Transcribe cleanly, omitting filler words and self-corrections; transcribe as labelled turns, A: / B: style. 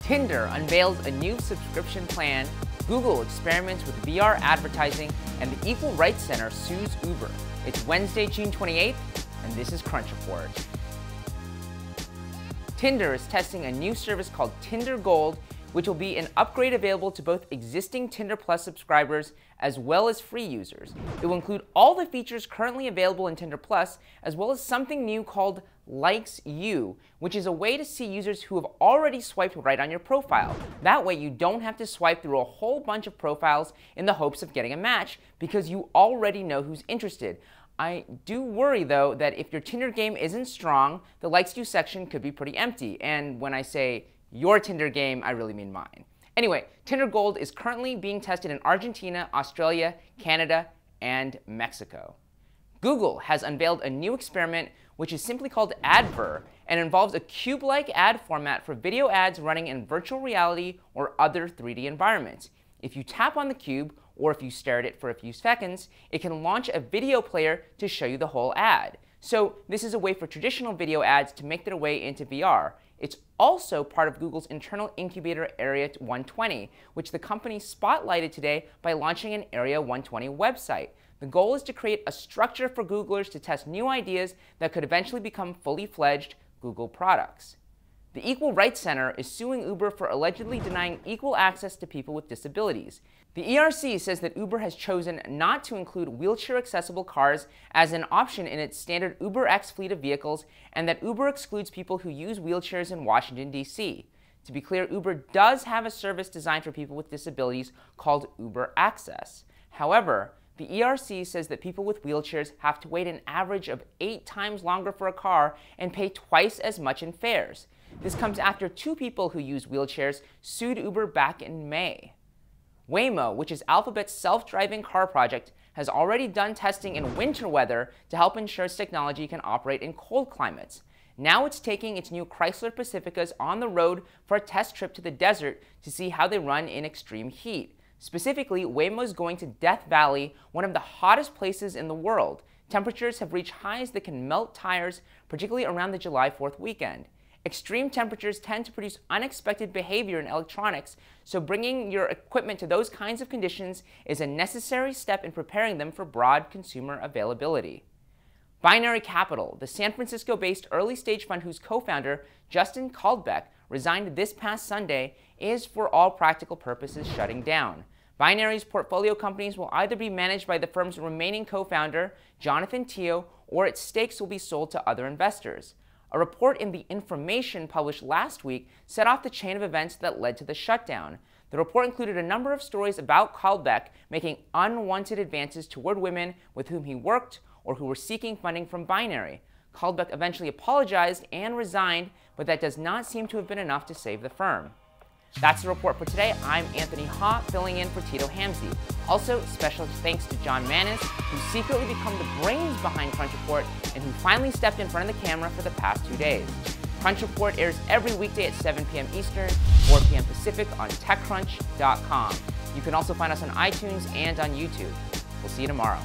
A: Tinder unveils a new subscription plan, Google experiments with VR advertising, and the Equal Rights Center sues Uber. It's Wednesday, June 28th, and this is Crunch Report. Tinder is testing a new service called Tinder Gold, which will be an upgrade available to both existing Tinder Plus subscribers as well as free users. It will include all the features currently available in Tinder Plus, as well as something new called Likes You, which is a way to see users who have already swiped right on your profile. That way you don't have to swipe through a whole bunch of profiles in the hopes of getting a match, because you already know who's interested. I do worry, though, that if your Tinder game isn't strong, the Likes You section could be pretty empty. And when I say your Tinder game, I really mean mine. Anyway, Tinder Gold is currently being tested in Argentina, Australia, Canada, and Mexico. Google has unveiled a new experiment which is simply called Adver and involves a cube-like ad format for video ads running in virtual reality or other 3D environments. If you tap on the cube, or if you stare at it for a few seconds, it can launch a video player to show you the whole ad. So this is a way for traditional video ads to make their way into VR. It's also part of Google's internal incubator Area 120, which the company spotlighted today by launching an Area 120 website. The goal is to create a structure for Googlers to test new ideas that could eventually become fully fledged Google products. The Equal Rights Center is suing Uber for allegedly denying equal access to people with disabilities. The ERC says that Uber has chosen not to include wheelchair-accessible cars as an option in its standard UberX fleet of vehicles, and that Uber excludes people who use wheelchairs in Washington, D.C. To be clear, Uber does have a service designed for people with disabilities called Uber Access. However, the ERC says that people with wheelchairs have to wait an average of 8 times longer for a car and pay twice as much in fares. This comes after 2 people who use wheelchairs sued Uber back in May. Waymo, which is Alphabet's self-driving car project, has already done testing in winter weather to help ensure its technology can operate in cold climates. Now it's taking its new Chrysler Pacificas on the road for a test trip to the desert to see how they run in extreme heat. Specifically, Waymo is going to Death Valley, one of the hottest places in the world. Temperatures have reached highs that can melt tires, particularly around the July 4th weekend. Extreme temperatures tend to produce unexpected behavior in electronics, so bringing your equipment to those kinds of conditions is a necessary step in preparing them for broad consumer availability. Binary Capital, the San Francisco-based early-stage fund whose co-founder, Justin Caldbeck, resigned this past Sunday, is for all practical purposes shutting down. Binary's portfolio companies will either be managed by the firm's remaining co-founder, Jonathan Teo, or its stakes will be sold to other investors. A report in The Information published last week set off the chain of events that led to the shutdown. The report included a number of stories about Caldbeck making unwanted advances toward women with whom he worked or who were seeking funding from Binary. Caldbeck eventually apologized and resigned, but that does not seem to have been enough to save the firm. That's the report for today. I'm Anthony Ha, filling in for Tito Hamzy. Also, special thanks to John Manis, who's secretly become the brains behind Crunch Report and who finally stepped in front of the camera for the past 2 days. Crunch Report airs every weekday at 7 p.m. Eastern, 4 p.m. Pacific on TechCrunch.com. You can also find us on iTunes and on YouTube. We'll see you tomorrow.